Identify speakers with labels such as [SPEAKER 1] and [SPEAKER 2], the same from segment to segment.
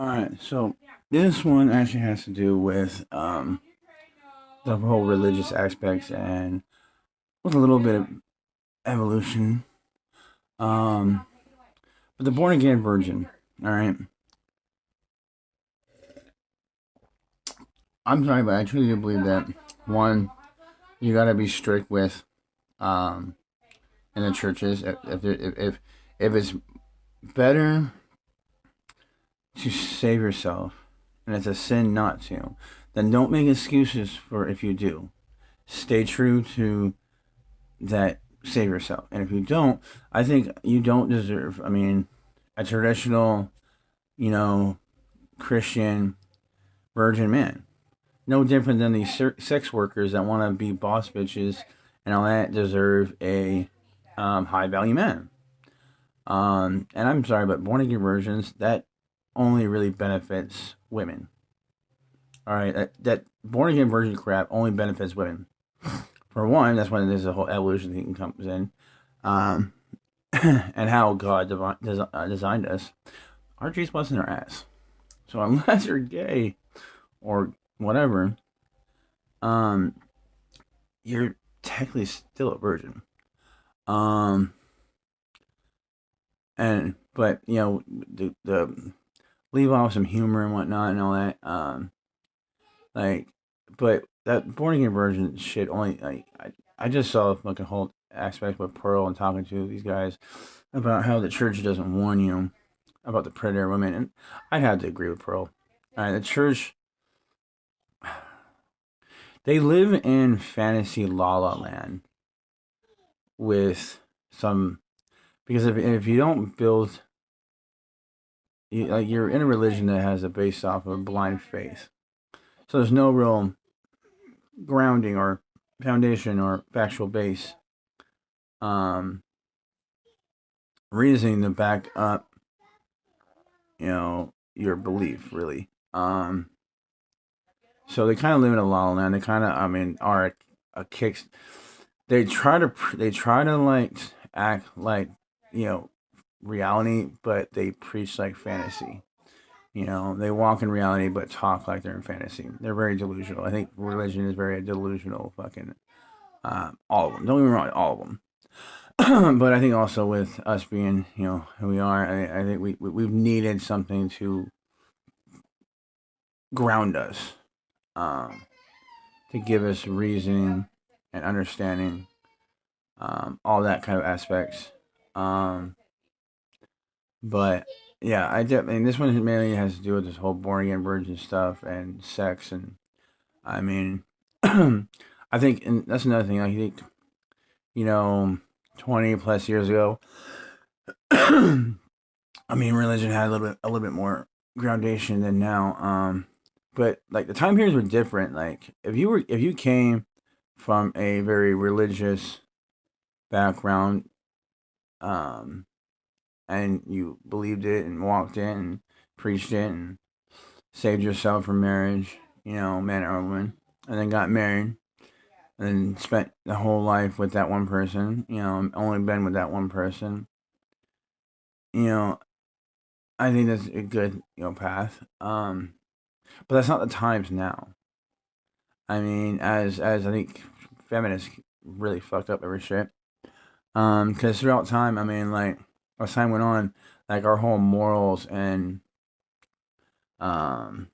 [SPEAKER 1] All right, so this one actually has to do with the whole religious aspects and with a little bit of evolution. Um, but the born again virgin. All right, I'm sorry, but I truly do believe that one, you got to be strict with um in the churches if it's better to save yourself and it's a sin not to, then don't make excuses for if you do. Stay true to that, save yourself. And if you don't, I think you don't deserve, I mean, a traditional, you know, Christian virgin man. No different than these sex workers that want to be boss bitches and all that deserve a high value man. And I'm sorry, but born again virgins, that only really benefits women. All right, that born again virgin crap only benefits women. For one, that's when there's a whole evolution thing comes in, um, and how God designed us. Our G's busting our ass. So unless you're gay or whatever, um, you're technically still a virgin. Um, and but the leave off some humor and whatnot and all that. Like, but that born again virgin shit only like I just saw like a whole aspect with Pearl and talking to these guys about how the church doesn't warn you about the predator women, and I'd have to agree with Pearl. The church, they live in fantasy la la land with some, because if you don't build, like, you're in a religion that has a base off of blind faith, so there's no real grounding or foundation or factual base, um reasoning to back up your belief, really. So they kind of live in a la la land. They kind of, I mean, are a kicks. They try to like act like, you know reality, but they preach like fantasy. They walk in reality but talk like they're in fantasy. They're very delusional. I think religion is very delusional. Fucking all of them. Don't get me wrong, all of them. But I think also with us being, who we are, I think we've needed something to ground us, um, to give us reasoning and understanding, all that kind of aspects. Um, but yeah, I mean, this one mainly has to do with this whole born again virgin stuff and sex, and I mean, I think, and that's another thing. I think, you know, 20 plus years ago, I mean, religion had a little bit more groundation than now. But like the time periods were different. Like if you came from a very religious background, um, and you believed it and walked it and preached it and saved yourself from marriage, man or woman, and then got married and then spent the whole life with that one person, only been with that one person, you know, I think that's a good, path. But that's not the times now. I mean, as I think feminists really fucked up every shit. Because throughout time, I mean, like as time went on, like our whole morals and um,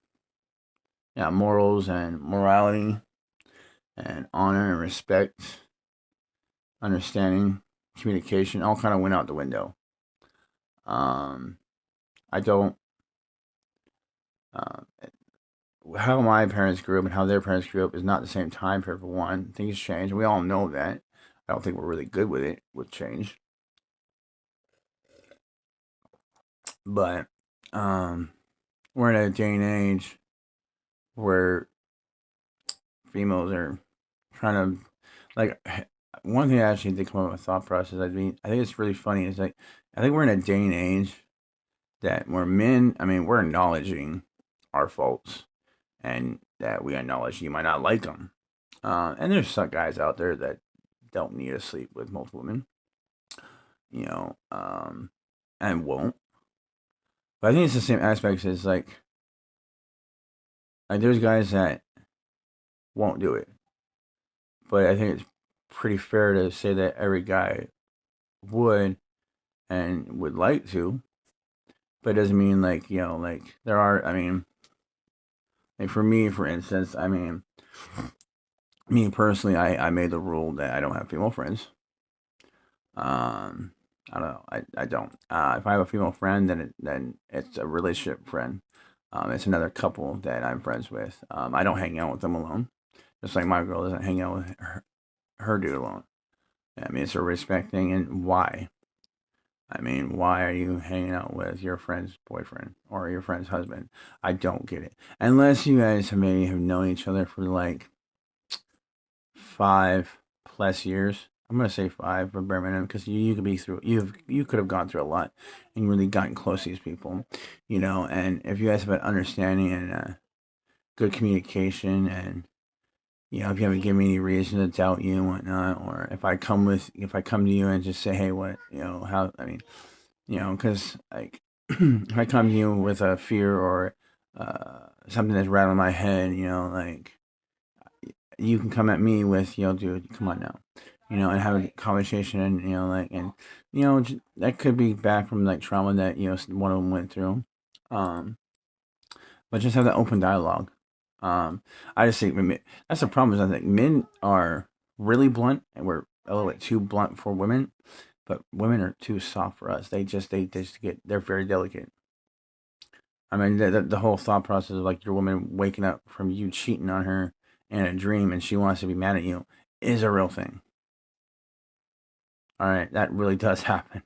[SPEAKER 1] yeah, morals and morality and honor and respect, understanding, communication, all kind of went out the window. Um, I don't. Uh, how my parents grew up and how their parents grew up is not the same time period, for one. Things change, and we all know that. I don't think we're really good with it, with change. But we're in a day and age where females are trying to, like, one thing I actually did come up with a thought process. I mean, I think it's really funny. Is like, I think we're in a day and age that where men, I mean, we're acknowledging our faults and that we acknowledge you might not like them. And there's some guys out there that don't need to sleep with multiple women, you know, um, and won't. But I think it's the same aspects as like there's guys that won't do it, but I think it's pretty fair to say that every guy would and would like to, but it doesn't mean like like there are. I mean, like for me, for instance, I mean, me personally, I made the rule that I don't have female friends. Um, I don't know. I don't. If I have a female friend, then it's a relationship friend. It's another couple that I'm friends with. I don't hang out with them alone. Just like my girl doesn't hang out with her dude alone. I mean, it's a respect thing, and why? I mean, why are you hanging out with your friend's boyfriend or your friend's husband? I don't get it. Unless you guys maybe have known each other for like 5+ years. I'm gonna say five for bare minimum because you could be through you could have gone through a lot and really gotten close to these people, And if you guys have an understanding and good communication, and if you haven't given me any reason to doubt you and whatnot, or if I come to you and just say, hey, what, how, I mean, because like if I come to you with a fear or something that's rattling my head, like you can come at me with, dude, come on now, and have a conversation, and that could be back from like trauma that one of them went through, um, but just have that open dialogue. I just think that's the problem. Is I think men are really blunt, and we're a little bit too blunt for women, but women are too soft for us. They're very delicate. I mean, the whole thought process of like your woman waking up from you cheating on her in a dream and she wants to be mad at you is a real thing. All right, that really does happen.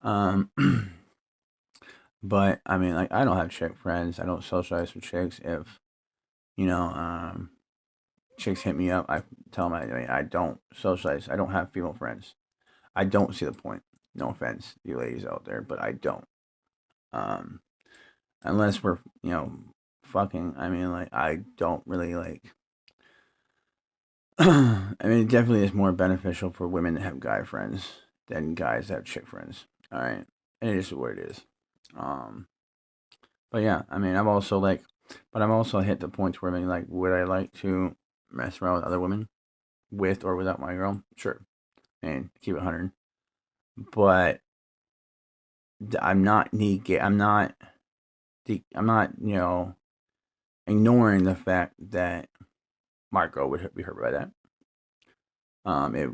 [SPEAKER 1] Um, but I mean, like I don't have chick friends. I don't socialize with chicks. If you know, chicks hit me up, I tell them I don't socialize. I don't have female friends. I don't see the point. No offense, you ladies out there, but I don't. Um, unless we're fucking. I mean, like I don't really like. I mean, it definitely is more beneficial for women to have guy friends than guys to have chick friends. All right, and it is what it is. Um, but yeah, I mean, I'm also hit the point where I mean, like, would I like to mess around with other women, with or without my girl? Sure, and keep it 100. But I'm not I'm not ignoring the fact that my girl would be hurt by that. It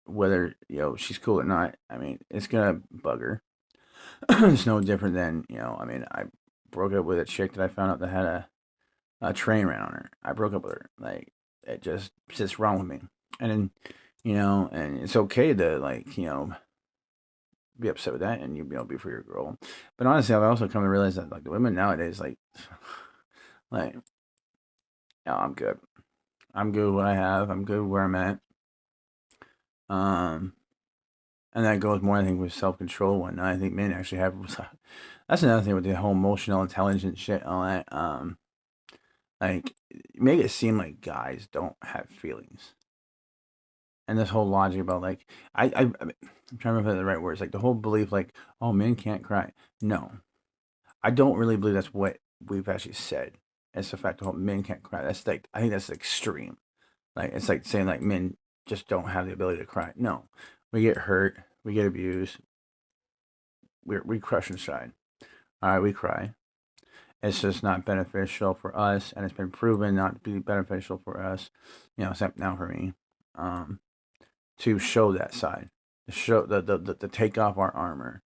[SPEAKER 1] whether she's cool or not. I mean, it's gonna bug her. It's no different than I mean, I broke up with a chick that I found out that had a train ran on her. I broke up with her. Like it just sits wrong with me. And then and it's okay to like be upset with that and be for your girl. But honestly, I've also come to realize that like the women nowadays like no, I'm good. I'm good with what I have. I'm good where I'm at. Um, and that goes more, I think, with self control and whatnot. I think men actually have. That's another thing with the whole emotional intelligence shit. All that. Like make it seem like guys don't have feelings, and this whole logic about like I'm trying to remember the right words. Like the whole belief, like oh, men can't cry. No, I don't really believe that's what we've actually said. It's the fact that men can't cry. That's like I think that's extreme. Like it's like saying like men just don't have the ability to cry. No, we get hurt, we get abused, we crush inside. All right, we cry. It's just not beneficial for us, and it's been proven not to be beneficial for us. Except now for me, um, to show that side, to show the take off our armor.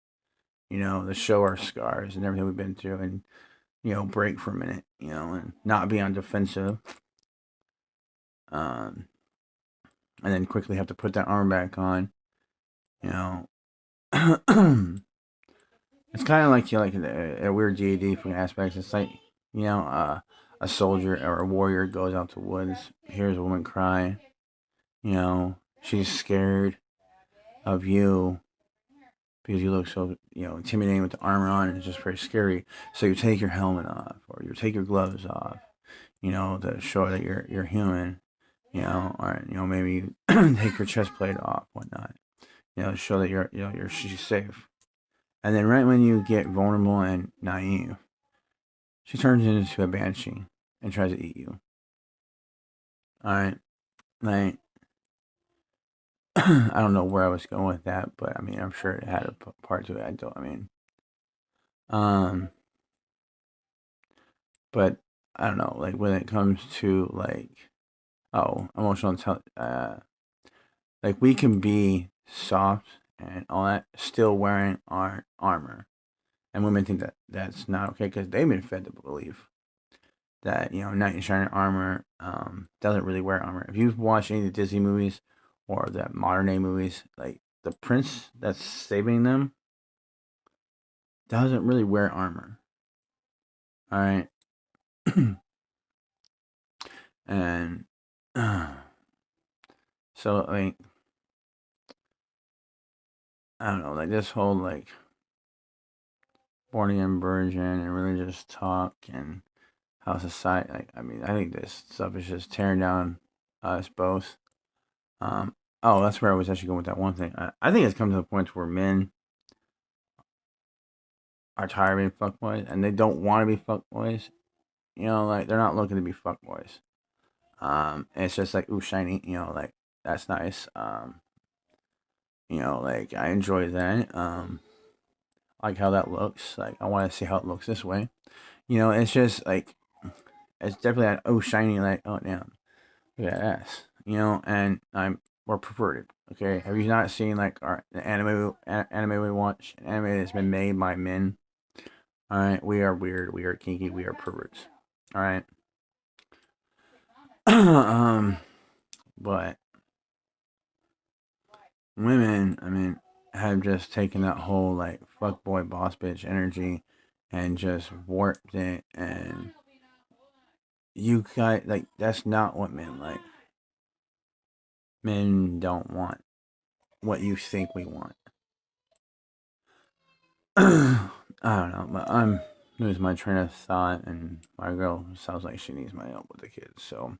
[SPEAKER 1] To show our scars and everything we've been through, and break for a minute, and not be on defensive. Um, and then quickly have to put that arm back on. You know, it's kind of like like a weird GAD from aspects. It's like a soldier or a warrior goes out to woods, hears a woman cry. She's scared of you because you look so intimidating with the armor on, and it's just very scary. So you take your helmet off, or you take your gloves off, to show that you're human. Or maybe you take your chest plate off, whatnot. To show that she's safe. And then right when you get vulnerable and naive, she turns into a banshee and tries to eat you. Alright? Like, I don't know where I was going with that, but I mean, I'm sure it had a part to it. Um, but I don't know, like when it comes to like, emotional intelligence, like we can be soft and all that, still wearing our armor, and women think that that's not okay because they've been fed the belief that knight in shining armor doesn't really wear armor. If you've watched any of the Disney movies or the modern day movies, like the prince that's saving them doesn't really wear armor. All right, and so like I don't know, like this whole like born again virgin and religious talk and how society, like I mean, I think this stuff is just tearing down us both. Um, oh, that's where I was actually going with that one thing. I think it's come to the point where men are tired of being fuckboys and they don't want to be fuckboys. Like they're not looking to be fuckboys. It's just like ooh shiny. Like that's nice. Like I enjoy that. Like how that looks. Like I want to see how it looks this way. It's just like it's definitely that oh shiny. Like oh damn, look at that ass. And I'm more perverted. Okay, have you not seen like our anime we watch? An anime that's been made by men. All right, we are weird. We are kinky. We are perverts. All right. um, but women, I mean, have just taken that whole like fuck boy boss bitch energy and just warped it. And you got like that's not what men like. Men don't want what you think we want. I don't know, but I'm losing my train of thought, and my girl sounds like she needs my help with the kids. So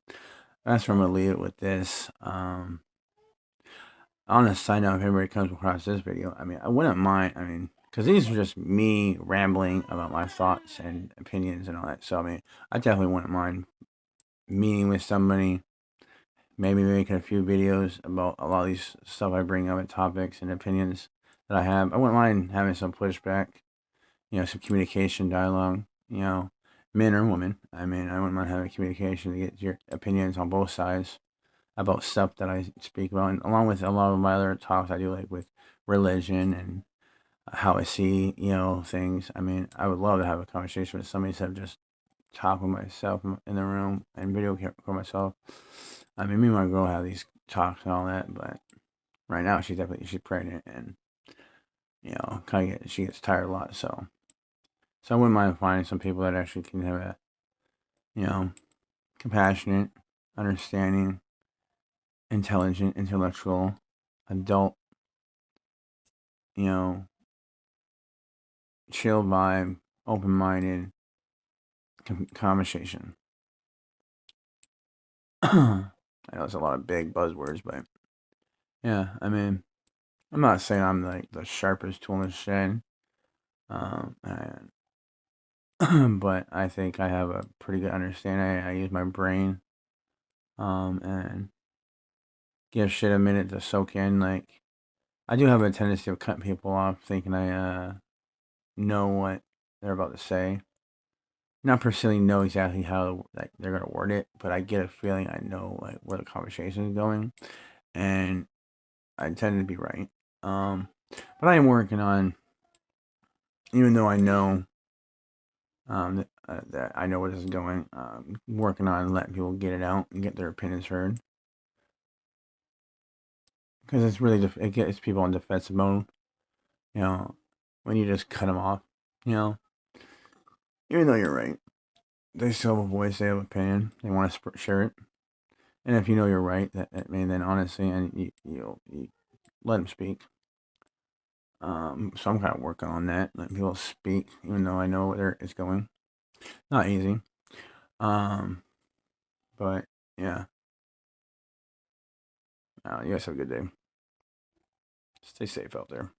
[SPEAKER 1] that's where I'm gonna leave it with this. On a side note, if anybody comes across this video, I mean, I wouldn't mind. I mean, because these are just me rambling about my thoughts and opinions and all that. So I mean, I definitely wouldn't mind meeting with somebody, maybe making a few videos about a lot of these stuff I bring up and topics and opinions that I have. I wouldn't mind having some pushback, some communication, dialogue, men or women. I mean, I wouldn't mind having communication to get your opinions on both sides about stuff that I speak about, and along with a lot of my other talks I do, like with religion and how I see, things. I mean, I would love to have a conversation with somebody instead of just talking myself in the room and video record myself. I mean, me and my girl have these talks and all that, but right now she's pregnant and she gets tired a lot. So I wouldn't mind finding some people that actually can have a you know compassionate, understanding, intelligent, intellectual, adult, you know, chill vibe, open minded conversation. I know it's a lot of big buzzwords, but yeah, I mean, I'm not saying I'm like the sharpest tool in the shed, and but I think I have a pretty good understanding. I use my brain, and give shit a minute to soak in. Like I do have a tendency of cutting people off, thinking I know what they're about to say. Not personally know exactly how like they're gonna word it, but I get a feeling I know like where the conversation is going, and I tend to be right. Um, but I am working on, even though I know that I know where this is going. Working on letting people get it out and get their opinions heard, because it's really it gets people in defensive mode. You know, when you just cut them off. You know, even though you're right, they still have a voice. They have an opinion. They want to share it. And if you know you're right, that mean then honestly, and you let them speak. So I'm kind of working on that, letting people speak, even though I know where it's going. Not easy. Um, but yeah. You guys have a good day. Stay safe out there.